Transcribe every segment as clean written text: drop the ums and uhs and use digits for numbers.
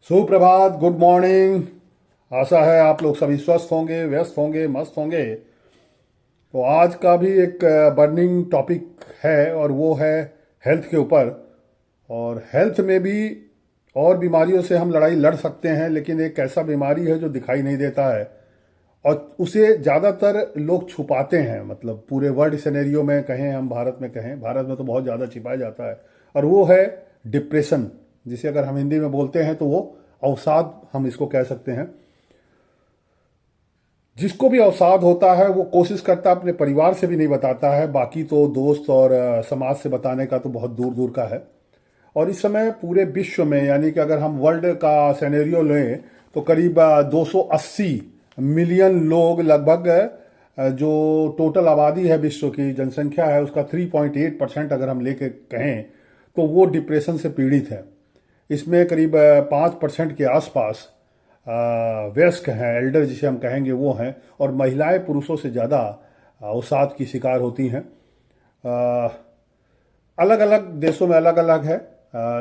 सुप्रभात, good morning. आशा है आप लोग सभी स्वस्थ होंगे, व्यस्त होंगे, मस्त होंगे। तो आज का भी एक बर्निंग टॉपिक है और वो है हेल्थ के ऊपर। और हेल्थ में भी और बीमारियों से हम लड़ाई लड़ सकते हैं, लेकिन एक ऐसा बीमारी है जो दिखाई नहीं देता है और उसे ज़्यादातर लोग छुपाते हैं। मतलब पूरे वर्ल्ड सिनेरियो में कहें, हम भारत में कहें, भारत में तो बहुत ज़्यादा छिपाया जाता है। और वो है डिप्रेशन, जिसे अगर हम हिंदी में बोलते हैं तो वो अवसाद हम इसको कह सकते हैं। जिसको भी अवसाद होता है वो कोशिश करता है, अपने परिवार से भी नहीं बताता है, बाकी तो दोस्त और समाज से बताने का तो बहुत दूर दूर का है। और इस समय पूरे विश्व में, यानी कि अगर हम वर्ल्ड का सिनेरियो लें तो करीब 280 मिलियन लोग लगभग, जो टोटल आबादी है विश्व की जनसंख्या है उसका 3.8% अगर हम लेके कहें तो वो डिप्रेशन से पीड़ित है। इसमें करीब 5% के आसपास वयस्क हैं, एल्डर जिसे हम कहेंगे वो हैं, और महिलाएं पुरुषों से ज़्यादा अवसाद की शिकार होती हैं। अलग अलग देशों में अलग अलग है।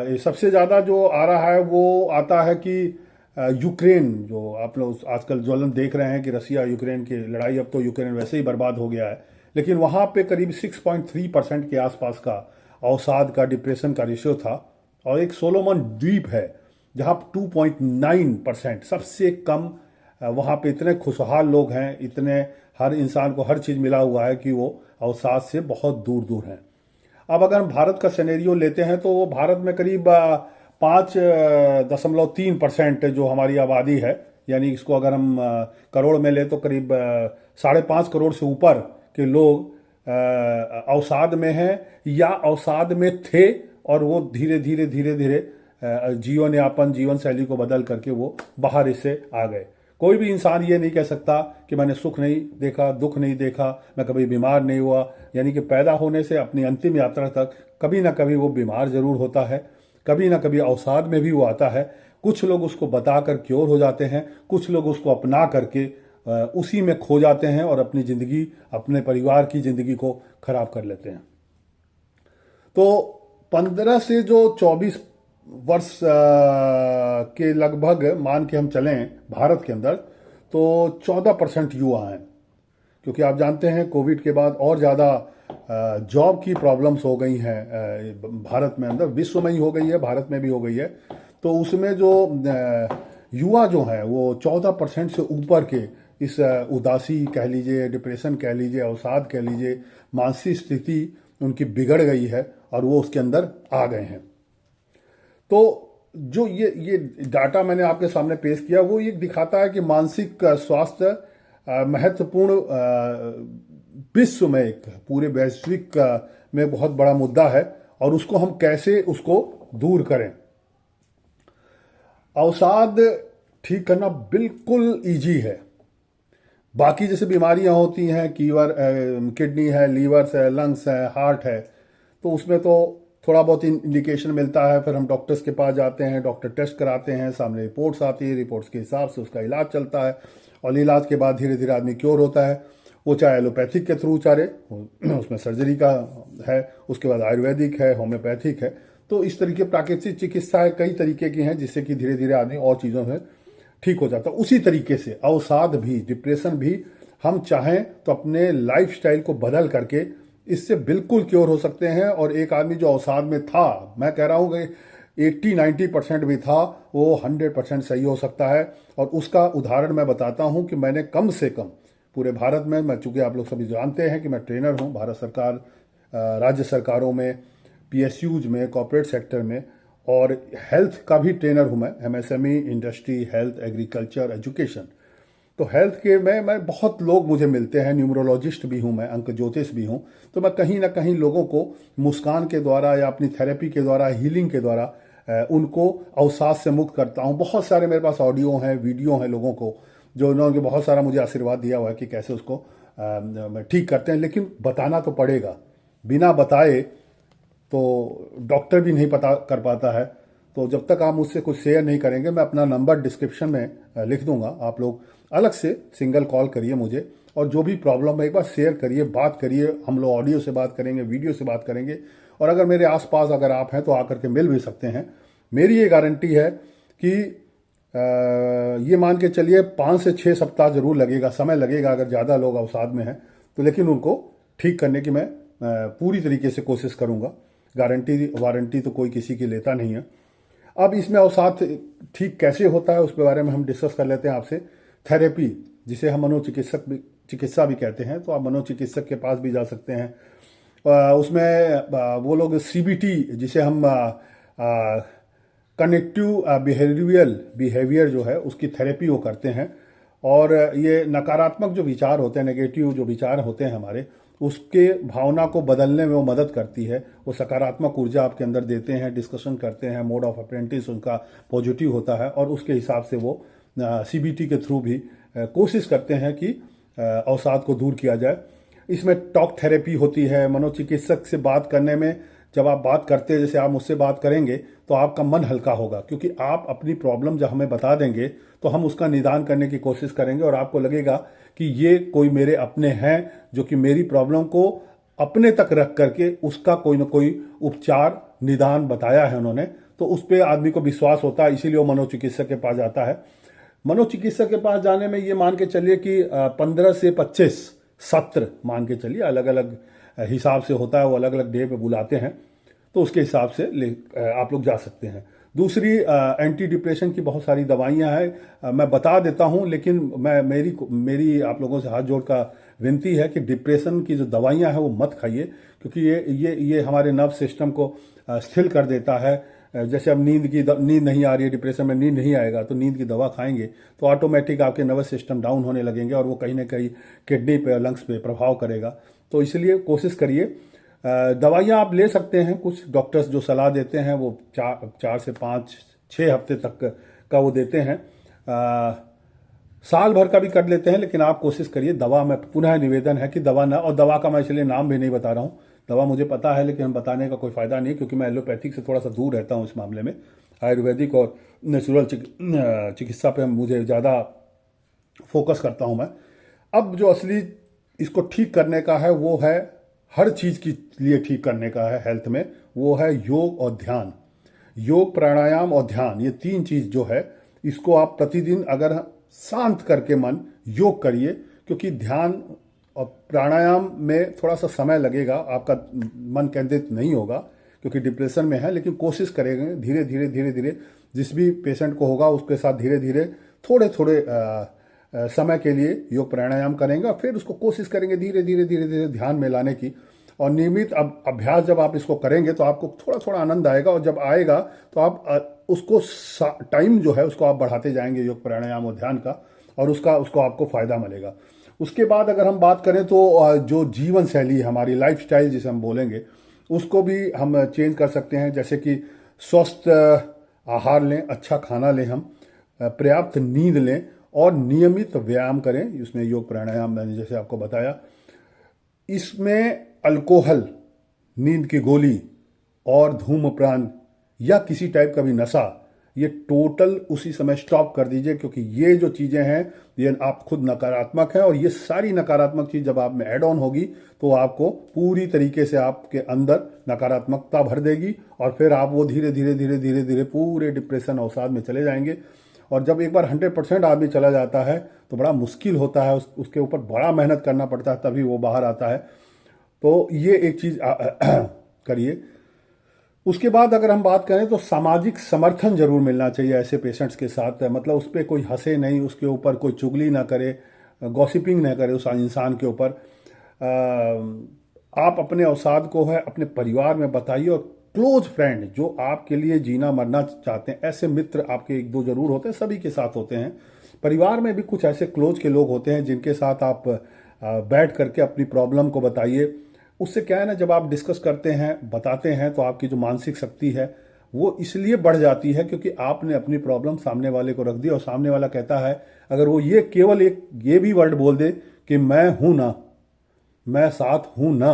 ये सबसे ज़्यादा जो आ रहा है वो आता है कि यूक्रेन, जो आप लोग आजकल ज्वलन देख रहे हैं कि रसिया यूक्रेन की लड़ाई, अब तो यूक्रेन वैसे ही बर्बाद हो गया है, लेकिन वहाँ पे करीब 6.3% के आसपास का अवसाद का, डिप्रेशन का रेशियो था। और एक सोलोमन द्वीप है जहाँ 2.9%, सबसे कम। वहाँ पे इतने खुशहाल लोग हैं, इतने हर इंसान को हर चीज़ मिला हुआ है कि वो अवसाद से बहुत दूर दूर हैं। अब अगर हम भारत का सिनेरियो लेते हैं तो भारत में करीब 5.3% जो हमारी आबादी है, यानी इसको अगर हम करोड़ में ले तो करीब 5.5 करोड़ से ऊपर के लोग अवसाद में हैं या अवसाद में थे, और वो धीरे धीरे धीरे धीरे जीवन यापन, जीवन शैली को बदल करके वो बाहर इससे आ गए। कोई भी इंसान ये नहीं कह सकता कि मैंने सुख नहीं देखा, दुख नहीं देखा, मैं कभी बीमार नहीं हुआ। यानी कि पैदा होने से अपनी अंतिम यात्रा तक कभी ना कभी वो बीमार जरूर होता है, कभी ना कभी अवसाद में भी वो आता है। कुछ लोग उसको बताकर क्योर हो जाते हैं, कुछ लोग उसको अपना करके उसी में खो जाते हैं और अपनी ज़िंदगी, अपने परिवार की ज़िंदगी को खराब कर लेते हैं। तो 15 से जो 24 वर्ष के लगभग मान के हम चलें भारत के अंदर, तो 14% युवा हैं। क्योंकि आप जानते हैं कोविड के बाद और ज़्यादा जॉब की प्रॉब्लम्स हो गई हैं भारत में, अंदर विश्व में ही हो गई है, भारत में भी हो गई है। तो उसमें जो युवा जो हैं वो 14% से ऊपर के इस उदासी कह लीजिए, डिप्रेशन कह लीजिए, अवसाद कह लीजिए, मानसिक स्थिति उनकी बिगड़ गई है और वो उसके अंदर आ गए हैं। तो जो ये डाटा मैंने आपके सामने पेश किया वो ये दिखाता है कि मानसिक स्वास्थ्य महत्वपूर्ण विश्व में, एक पूरे वैश्विक में बहुत बड़ा मुद्दा है, और उसको हम कैसे उसको दूर करें। अवसाद ठीक करना बिल्कुल इजी है। बाकी जैसे बीमारियां होती हैं, किडनी है, लीवर है, लंग्स है, हार्ट है, तो उसमें तो थोड़ा बहुत इंडिकेशन मिलता है, फिर हम डॉक्टर्स के पास जाते हैं, डॉक्टर टेस्ट कराते हैं, सामने रिपोर्ट्स आती है, रिपोर्ट्स के हिसाब से उसका इलाज चलता है, और इलाज के बाद धीरे धीरे आदमी क्योर होता है। वो चाहे एलोपैथिक के थ्रू चाहे, उसमें सर्जरी का है, उसके बाद आयुर्वेदिक है, होम्योपैथिक है। तो इस तरीके प्राकृतिक चिकित्सा कई तरीके की हैं जिससे कि धीरे धीरे आदमी और चीज़ों में ठीक हो जाता है। उसी तरीके से अवसाद भी, डिप्रेशन भी, हम चाहें तो अपने लाइफस्टाइल को बदल करके इससे बिल्कुल क्योर हो सकते हैं। और एक आदमी जो अवसाद में था, मैं कह रहा हूँ कि 80-90% भी था, वो 100% सही हो सकता है। और उसका उदाहरण मैं बताता हूँ कि मैंने कम से कम पूरे भारत में, मैं चूंकि आप लोग सभी जानते हैं कि मैं ट्रेनर हूँ, भारत सरकार, राज्य सरकारों में, पीएसयूज में, कॉर्पोरेट सेक्टर में, और हेल्थ का भी ट्रेनर हूँ मैं, MSME, industry, health, agriculture, education. तो हेल्थ के में मैं बहुत लोग मुझे मिलते हैं, न्यूमरोलॉजिस्ट भी हूँ मैं, अंक ज्योतिष भी हूँ। तो मैं कहीं ना कहीं लोगों को मुस्कान के द्वारा या अपनी थेरेपी के द्वारा, हीलिंग के द्वारा उनको अवसाद से मुक्त करता हूँ। बहुत सारे मेरे पास ऑडियो हैं, वीडियो हैं लोगों को, जो उन्होंने बहुत सारा मुझे आशीर्वाद दिया हुआ है कि कैसे उसको ठीक करते हैं। लेकिन बताना तो पड़ेगा, बिना बताए तो डॉक्टर भी नहीं पता कर पाता है। तो जब तक आप मुझसे कुछ शेयर नहीं करेंगे, मैं अपना नंबर डिस्क्रिप्शन में लिख दूंगा, आप लोग अलग से सिंगल कॉल करिए मुझे, और जो भी प्रॉब्लम है एक बार शेयर करिए, बात करिए। हम लोग ऑडियो से बात करेंगे, वीडियो से बात करेंगे, और अगर मेरे आसपास अगर आप हैं तो आकर के मिल भी सकते हैं। मेरी ये गारंटी है कि ये मान के चलिए 5 से 6 सप्ताह जरूर लगेगा, समय लगेगा अगर ज़्यादा लोग अवसाद में हैं तो, लेकिन उनको ठीक करने की मैं पूरी तरीके से कोशिश करूँगा। गारंटी वारंटी तो कोई किसी की लेता नहीं है। अब इसमें अवसाद ठीक कैसे होता है उसके बारे में हम डिस्कस कर लेते हैं आपसे। थेरेपी, जिसे हम चिकित्सा भी कहते हैं, तो आप मनोचिकित्सक के पास भी जा सकते हैं। उसमें वो लोग सीबीटी, जिसे हम कनेक्टिव बिहेवियर जो है उसकी थेरेपी वो करते हैं। और ये नकारात्मक जो विचार होते हैं, नेगेटिव जो विचार होते हैं हमारे, उसके भावना को बदलने में वो मदद करती है। वो सकारात्मक ऊर्जा आपके अंदर देते हैं, डिस्कशन करते हैं, मोड ऑफ अप्रेंटिस उनका पॉजिटिव होता है और उसके हिसाब से वो सीबीटी के थ्रू भी कोशिश करते हैं कि अवसाद को दूर किया जाए। इसमें टॉक थेरेपी होती है। मनोचिकित्सक से बात करने में, जब आप बात करते हैं, जैसे आप मुझसे बात करेंगे तो आपका मन हल्का होगा, क्योंकि आप अपनी प्रॉब्लम जब हमें बता देंगे तो हम उसका निदान करने की कोशिश करेंगे और आपको लगेगा कि ये कोई मेरे अपने हैं जो कि मेरी प्रॉब्लम को अपने तक रख करके उसका कोई ना कोई उपचार निदान बताया है उन्होंने, तो उस पर आदमी को विश्वास होता है, इसीलिए वो मनोचिकित्सक के पास जाता है। मनोचिकित्सक के पास जाने में ये मान के चलिए कि 15 से 25 सत्र मान के चलिए, अलग अलग हिसाब से होता है, वो अलग अलग डे पे बुलाते हैं, तो उसके हिसाब से आप लोग जा सकते हैं। दूसरी, एंटी डिप्रेशन की बहुत सारी दवाइयां हैं, मैं बता देता हूं, लेकिन मेरी आप लोगों से हाथ जोड़ का विनती है कि डिप्रेशन की जो दवाइयां हैं वो मत खाइए, क्योंकि ये हमारे नर्व सिस्टम को स्थिर कर देता है। जैसे अब नींद नहीं आ रही है, डिप्रेशन में नींद नहीं आएगा, तो नींद की दवा खाएंगे तो ऑटोमेटिक आपके नर्वस सिस्टम डाउन होने लगेंगे और वो कहीं ना कहीं किडनी पे और लंग्स पे प्रभाव करेगा। तो इसलिए कोशिश करिए। दवाइयाँ आप ले सकते हैं, कुछ डॉक्टर्स जो सलाह देते हैं वो 4 से 5-6 हफ्ते तक का वो देते हैं, साल भर का भी कर लेते हैं, लेकिन आप कोशिश करिए। दवा में पुनः निवेदन है कि दवा ना, और दवा का मैं इसलिए नाम भी नहीं बता रहा हूँ, दवा मुझे पता है लेकिन बताने का कोई फायदा नहीं, क्योंकि मैं एलोपैथिक से थोड़ा सा दूर रहता हूँ इस मामले में। आयुर्वेदिक और नेचुरल चिकित्सा पे मुझे ज़्यादा फोकस करता हूँ मैं। अब जो असली इसको ठीक करने का है वो है, हर चीज़ के लिए ठीक करने का है हेल्थ में, वो है योग और ध्यान। योग, प्राणायाम और ध्यान, ये 3 चीज़ जो है, इसको आप प्रतिदिन अगर शांत करके मन योग करिए, क्योंकि ध्यान और प्राणायाम में थोड़ा सा समय लगेगा, आपका मन केंद्रित नहीं होगा क्योंकि डिप्रेशन में है, लेकिन कोशिश करेंगे धीरे धीरे जिस भी पेशेंट को होगा उसके साथ धीरे धीरे थोड़े समय के लिए योग प्राणायाम करेंगे और फिर उसको कोशिश करेंगे धीरे धीरे ध्यान में लाने की। और नियमित अभ्यास जब आप इसको करेंगे तो आपको थोड़ा आनंद आएगा, और जब आएगा तो आप उसको टाइम जो है उसको आप बढ़ाते जाएंगे योग प्राणायाम और ध्यान का, और उसको आपको फायदा मिलेगा। उसके बाद अगर हम बात करें तो जो जीवन शैली, हमारी लाइफ स्टाइल जिसे हम बोलेंगे, उसको भी हम चेंज कर सकते हैं। जैसे कि स्वस्थ आहार लें, अच्छा खाना लें, हम पर्याप्त नींद लें और नियमित व्यायाम करें। इसमें योग प्राणायाम मैंने जैसे आपको बताया। इसमें अल्कोहल, नींद की गोली और धूम्रपान या किसी टाइप का भी नशा, ये टोटल उसी समय स्टॉप कर दीजिए, क्योंकि ये जो चीज़ें हैं ये आप खुद नकारात्मक हैं, और ये सारी नकारात्मक चीज़ जब आप में ऐड ऑन होगी तो आपको पूरी तरीके से आपके अंदर नकारात्मकता भर देगी, और फिर आप वो धीरे धीरे पूरे डिप्रेशन अवसाद में चले जाएंगे। और जब एक बार 100% आदमी चला जाता है तो बड़ा मुश्किल होता है, उसके ऊपर बड़ा मेहनत करना पड़ता है, तभी वो बाहर आता है। तो ये एक चीज़ करिए। उसके बाद अगर हम बात करें तो सामाजिक समर्थन जरूर मिलना चाहिए ऐसे पेशेंट्स के साथ। मतलब उस पर कोई हंसे नहीं, उसके ऊपर कोई चुगली ना करे, गॉसिपिंग ना करे उस इंसान के ऊपर। आप अपने अवसाद को है अपने परिवार में बताइए, और क्लोज फ्रेंड जो आपके लिए जीना मरना चाहते हैं, ऐसे मित्र आपके 1-2 जरूर होते हैं, सभी के साथ होते हैं। परिवार में भी कुछ ऐसे क्लोज के लोग होते हैं जिनके साथ आप बैठ करके अपनी प्रॉब्लम को बताइए। उससे क्या है ना, जब आप डिस्कस करते हैं, बताते हैं, तो आपकी जो मानसिक शक्ति है वो इसलिए बढ़ जाती है क्योंकि आपने अपनी प्रॉब्लम सामने वाले को रख दी, और सामने वाला कहता है, अगर वो ये केवल ये भी वर्ड बोल दे कि मैं हूं ना, मैं साथ हूं ना,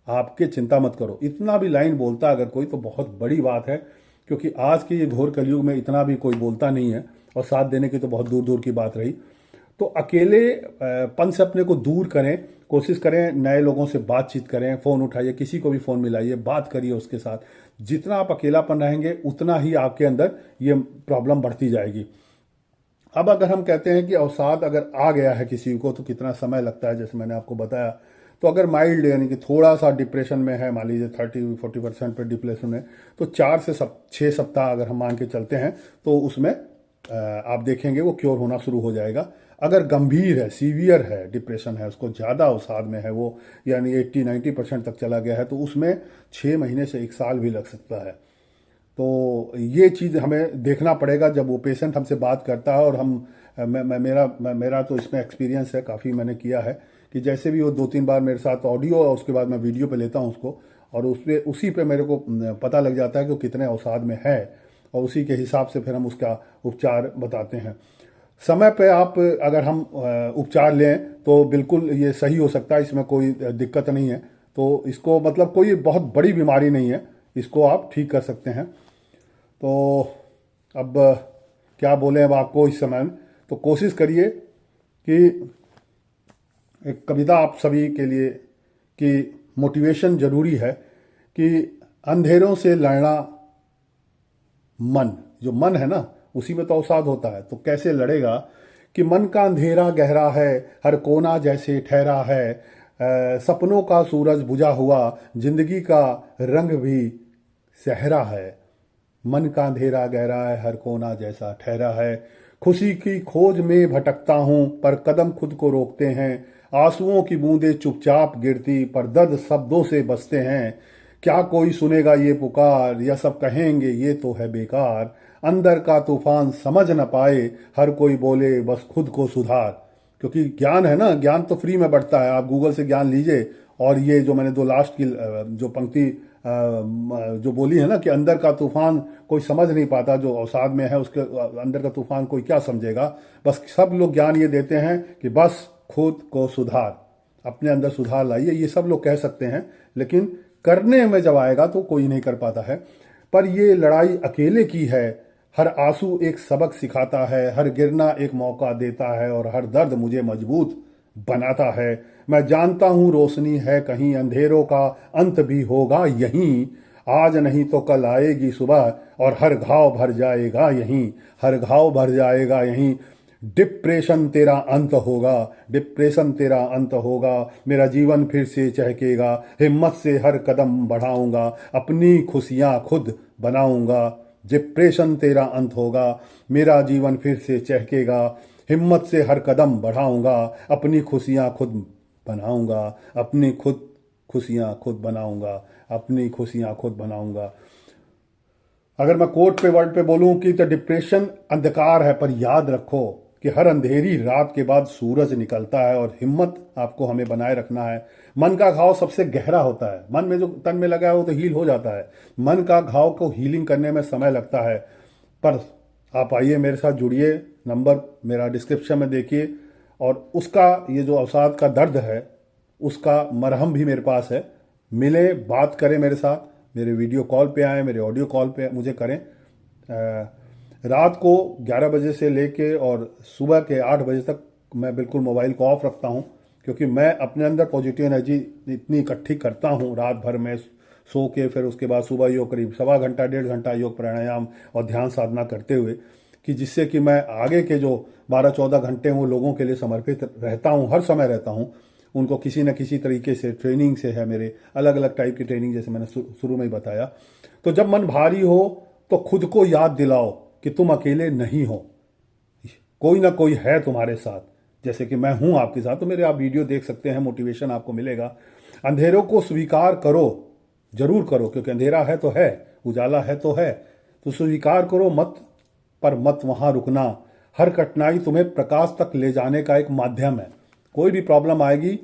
आपके चिंता मत करो, इतना भी लाइन बोलता अगर कोई तो बहुत बड़ी बात है। क्योंकि आज के ये घोर कलयुग में इतना भी कोई बोलता नहीं है, और साथ देने की तो बहुत दूर की बात रही। तो अकेलेपन से अपने को दूर करें, कोशिश करें नए लोगों से बातचीत करें, फ़ोन उठाइए, किसी को भी फ़ोन मिलाइए, बात करिए उसके साथ। जितना आप अकेलापन रहेंगे उतना ही आपके अंदर ये प्रॉब्लम बढ़ती जाएगी। अब अगर हम कहते हैं कि अवसाद अगर आ गया है किसी को तो कितना समय लगता है, जैसे मैंने आपको बताया, तो अगर माइल्ड यानी कि थोड़ा सा डिप्रेशन में है, मान लीजिए 30-40% पे डिप्रेशन में, तो 4 से 6 सप्ताह अगर हम मान के चलते हैं तो उसमें आप देखेंगे वो क्योर होना शुरू हो जाएगा। अगर गंभीर है, सीवियर है, डिप्रेशन है, उसको ज़्यादा अवसाद में है वो, यानी 80-90% तक चला गया है, तो उसमें 6 महीने से 1 साल भी लग सकता है। तो ये चीज़ हमें देखना पड़ेगा जब वो पेशेंट हमसे बात करता है। और हम मेरा तो इसमें एक्सपीरियंस है, काफ़ी मैंने किया है कि जैसे भी वो 2-3 बार मेरे साथ ऑडियो और उसके बाद मैं वीडियो पे लेता हूँ उसको, और उसी पे मेरे को पता लग जाता है कि वो कितने अवसाद में है, और उसी के हिसाब से फिर हम उसका उपचार बताते हैं। समय पे आप अगर हम उपचार लें तो बिल्कुल ये सही हो सकता है, इसमें कोई दिक्कत नहीं है। तो इसको मतलब कोई बहुत बड़ी बीमारी नहीं है, इसको आप ठीक कर सकते हैं। तो अब क्या बोलें अब आपको इस समय, तो कोशिश करिए कि एक कविता आप सभी के लिए कि मोटिवेशन ज़रूरी है कि अंधेरों से लड़ना, मन जो मन है ना उसी में तो अवसाद होता है, तो कैसे लड़ेगा कि मन का अंधेरा गहरा है, हर कोना जैसे ठहरा है, सपनों का सूरज बुझा हुआ, जिंदगी का रंग भी सहरा है। मन का अंधेरा गहरा है, हर कोना जैसा ठहरा है, खुशी की खोज में भटकता हूँ पर कदम खुद को रोकते हैं, आंसुओं की बूंदें चुपचाप गिरती पर दर्द शब्दों से बसते हैं, क्या कोई सुनेगा ये पुकार या सब कहेंगे ये तो है बेकार, अंदर का तूफान समझ न पाए हर कोई बोले बस खुद को सुधार। क्योंकि ज्ञान है ना, ज्ञान तो फ्री में बढ़ता है, आप गूगल से ज्ञान लीजिए। और ये जो मैंने दो लास्ट की जो पंक्ति जो बोली है ना कि अंदर का तूफान कोई समझ नहीं पाता, जो अवसाद में है उसके अंदर का तूफान कोई क्या समझेगा। बस सब लोग ज्ञान ये देते हैं कि बस खुद को सुधार, अपने अंदर सुधार लाइए, ये सब लोग कह सकते हैं, लेकिन करने में जब आएगा तो कोई नहीं कर पाता है। पर ये लड़ाई अकेले की है, हर आंसू एक सबक सिखाता है, हर गिरना एक मौका देता है और हर दर्द मुझे मजबूत बनाता है। मैं जानता हूँ रोशनी है कहीं, अंधेरों का अंत भी होगा यहीं, आज नहीं तो कल आएगी सुबह और हर घाव भर जाएगा यहीं, हर घाव भर जाएगा यहीं। डिप्रेशन तेरा अंत होगा, डिप्रेशन तेरा अंत होगा, मेरा जीवन फिर से चहकेगा, हिम्मत से हर कदम बढ़ाऊंगा, अपनी खुशियाँ खुद बनाऊंगा। डिप्रेशन तेरा अंत होगा, मेरा जीवन फिर से चहकेगा, हिम्मत से हर कदम बढ़ाऊंगा, अपनी खुशियाँ खुद बनाऊंगा, अपनी खुद खुशियाँ खुद बनाऊंगा, अपनी खुशियाँ खुद बनाऊंगा। अगर मैं कोट पे वर्ड पे बोलूं कि तो डिप्रेशन अंधकार है, पर याद रखो कि हर अंधेरी रात के बाद सूरज निकलता है, और हिम्मत आपको हमें बनाए रखना है। मन का घाव सबसे गहरा होता है, मन में जो तन में लगा है वो तो हील हो जाता है, मन का घाव को हीलिंग करने में समय लगता है। पर आप आइए मेरे साथ जुड़िए, नंबर मेरा डिस्क्रिप्शन में देखिए, और उसका ये जो अवसाद का दर्द है उसका मरहम भी मेरे पास है। मिले, बात करें मेरे साथ, मेरे वीडियो कॉल पे आएँ, मेरे ऑडियो कॉल पे मुझे करें। रात को 11 बजे से लेके और सुबह के 8 बजे तक मैं बिल्कुल मोबाइल को ऑफ रखता हूँ, क्योंकि मैं अपने अंदर पॉजिटिव एनर्जी इतनी इकट्ठी करता हूँ रात भर में सो के, फिर उसके बाद सुबह योग करीब 1.25 घंटा 1.5 घंटा योग प्राणायाम और ध्यान साधना करते हुए, कि जिससे कि मैं आगे के जो 12-14 घंटे वो लोगों के लिए समर्पित रहता हूँ, हर समय रहता हूँ। उनको किसी न किसी तरीके से ट्रेनिंग से है, मेरे अलग अलग टाइप की ट्रेनिंग, जैसे मैंने शुरू में ही बताया। तो जब मन भारी हो तो खुद को याद दिलाओ कि तुम अकेले नहीं हो, कोई ना कोई है तुम्हारे साथ, जैसे कि मैं हूं आपके साथ। तो मेरे आप वीडियो देख सकते हैं, मोटिवेशन आपको मिलेगा। अंधेरों को स्वीकार करो, जरूर करो, क्योंकि अंधेरा है तो है, उजाला है तो है, तो स्वीकार करो मत, पर मत वहां रुकना। हर कठिनाई तुम्हें प्रकाश तक ले जाने का एक माध्यम है। कोई भी प्रॉब्लम आएगी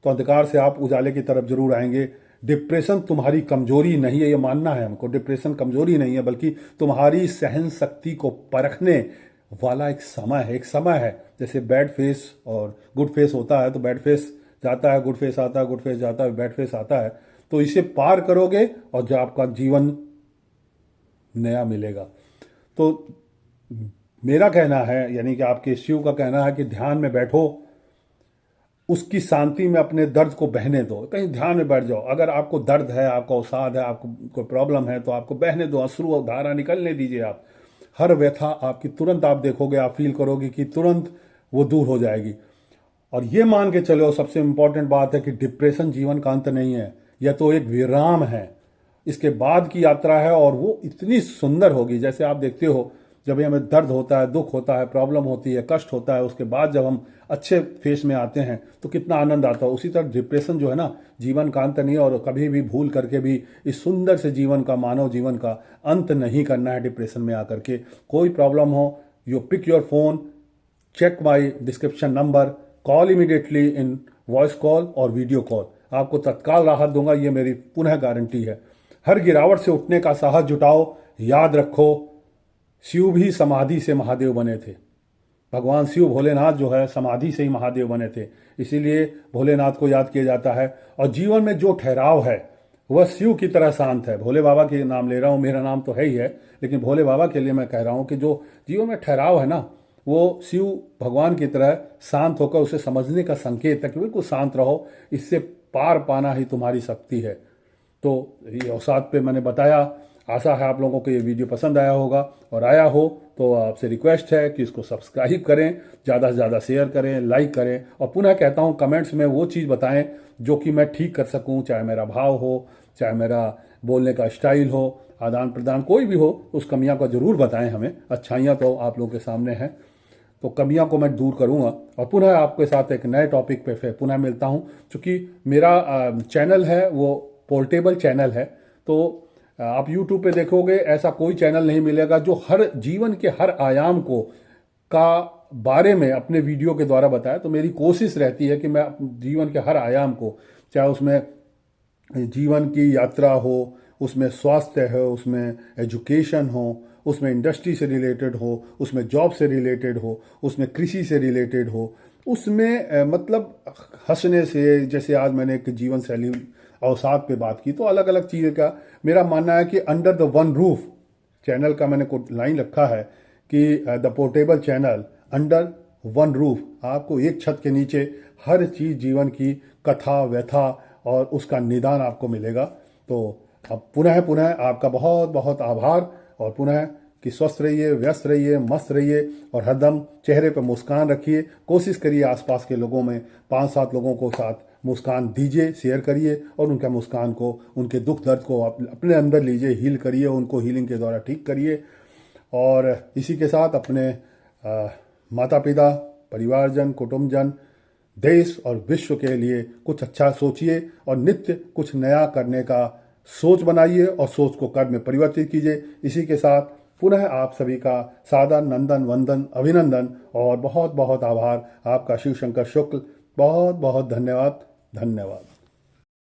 तो अंधकार से आप उजाले की तरफ जरूर आएंगे। डिप्रेशन तुम्हारी कमजोरी नहीं है, ये मानना है हमको। डिप्रेशन कमजोरी नहीं है, बल्कि तुम्हारी सहन शक्ति को परखने वाला एक समय है। एक समय है, जैसे बैड फेस और गुड फेस होता है, तो बैड फेस जाता है, गुड फेस आता है, गुड फेस जाता है, बैड फेस आता है। तो इसे पार करोगे और जो आपका जीवन नया मिलेगा। तो मेरा कहना है, यानी कि आपके शिव का कहना है कि ध्यान में बैठो, उसकी शांति में अपने दर्द को बहने दो। कहीं ध्यान में बैठ जाओ, अगर आपको दर्द है, आपको अवसाद है, आपको कोई प्रॉब्लम है, तो आपको बहने दो, अश्रु और धारा निकलने दीजिए। आप हर व्यथा आपकी तुरंत आप देखोगे, आप फील करोगे कि तुरंत वो दूर हो जाएगी। और ये मान के चलो, सबसे इंपॉर्टेंट बात है कि डिप्रेशन जीवन का अंत नहीं है, यह तो एक विराम है, इसके बाद की यात्रा है। और वो इतनी सुंदर होगी, जैसे आप देखते हो जब हमें दर्द होता है, दुख होता है, प्रॉब्लम होती है, कष्ट होता है, उसके बाद जब हम अच्छे फेस में आते हैं तो कितना आनंद आता है। उसी तरह डिप्रेशन जो है ना, जीवन का अंत नहीं है। और कभी भी भूल करके भी इस सुंदर से जीवन का, मानव जीवन का अंत नहीं करना है डिप्रेशन में आकर के। कोई प्रॉब्लम हो, you pick your phone, check my description number, call immediately in voice call और वीडियो कॉल, आपको तत्काल राहत दूंगा, ये मेरी पुनः गारंटी है। हर गिरावट से उठने का साहस जुटाओ। याद रखो, शिव भी समाधि से महादेव बने थे। भगवान शिव, भोलेनाथ जो है, समाधि से ही महादेव बने थे, इसीलिए भोलेनाथ को याद किया जाता है। और जीवन में जो ठहराव है वह शिव की तरह शांत है। भोले बाबा के नाम ले रहा हूँ, मेरा नाम तो है ही है, लेकिन भोले बाबा के लिए मैं कह रहा हूँ कि जो जीवन में ठहराव है ना, वो शिव भगवान की तरह शांत होकर उसे समझने का संकेत है कि बिल्कुल शांत रहो, इससे पार पाना ही तुम्हारी शक्ति है। तो ये अवसाद पे मैंने बताया। आशा है आप लोगों को ये वीडियो पसंद आया होगा, और आया हो तो आपसे रिक्वेस्ट है कि इसको सब्सक्राइब करें, ज़्यादा से ज़्यादा शेयर करें, लाइक करें। और पुनः कहता हूँ, कमेंट्स में वो चीज़ बताएं जो कि मैं ठीक कर सकूँ, चाहे मेरा भाव हो, चाहे मेरा बोलने का स्टाइल हो, आदान प्रदान कोई भी हो, उस कमियां को जरूर बताएं हमें। अच्छाइयाँ तो आप लोगों के सामने हैं, तो कमियां को मैं दूर करूंगा। और पुनः आपके साथ एक नए टॉपिक पे फिर पुनः मिलता हूं। क्योंकि मेरा चैनल है वो पोर्टेबल चैनल है, तो आप YouTube पे देखोगे ऐसा कोई चैनल नहीं मिलेगा जो हर जीवन के हर आयाम को का बारे में अपने वीडियो के द्वारा बताए। तो मेरी कोशिश रहती है कि मैं जीवन के हर आयाम को, चाहे उसमें जीवन की यात्रा हो, उसमें स्वास्थ्य हो, उसमें एजुकेशन हो, उसमें इंडस्ट्री से रिलेटेड हो, उसमें जॉब से रिलेटेड हो, उसमें कृषि से रिलेटेड हो, उसमें मतलब हंसने से, जैसे आज मैंने एक जीवन शैली अवसाद पे बात की, तो अलग अलग चीज़ का मेरा मानना है कि under the one roof channel का मैंने लाइन रखा है कि the portable channel under one roof, आपको एक छत के नीचे हर चीज़ जीवन की कथा व्यथा और उसका निदान आपको मिलेगा। तो अब पुनः आपका बहुत बहुत आभार, और पुनः कि स्वस्थ रहिए, व्यस्त रहिए, मस्त रहिए, और हरदम चेहरे पर मुस्कान रखिए। कोशिश करिए आसपास के लोगों में 5-7 लोगों को साथ मुस्कान दीजिए, शेयर करिए, और उनका मुस्कान को, उनके दुख दर्द को अपने अंदर लीजिए, हील करिए, उनको हीलिंग के द्वारा ठीक करिए। और इसी के साथ अपने माता पिता, परिवारजन, कुटुंबजन, देश और विश्व के लिए कुछ अच्छा सोचिए, और नित्य कुछ नया करने का सोच बनाइए, और सोच को कर्म में परिवर्तित कीजिए। इसी के साथ पुनः आप सभी का सादर नंदन वंदन अभिनंदन, और बहुत बहुत आभार। आपका शिव शंकर शुक्ल, बहुत बहुत धन्यवाद। धन्यवाद।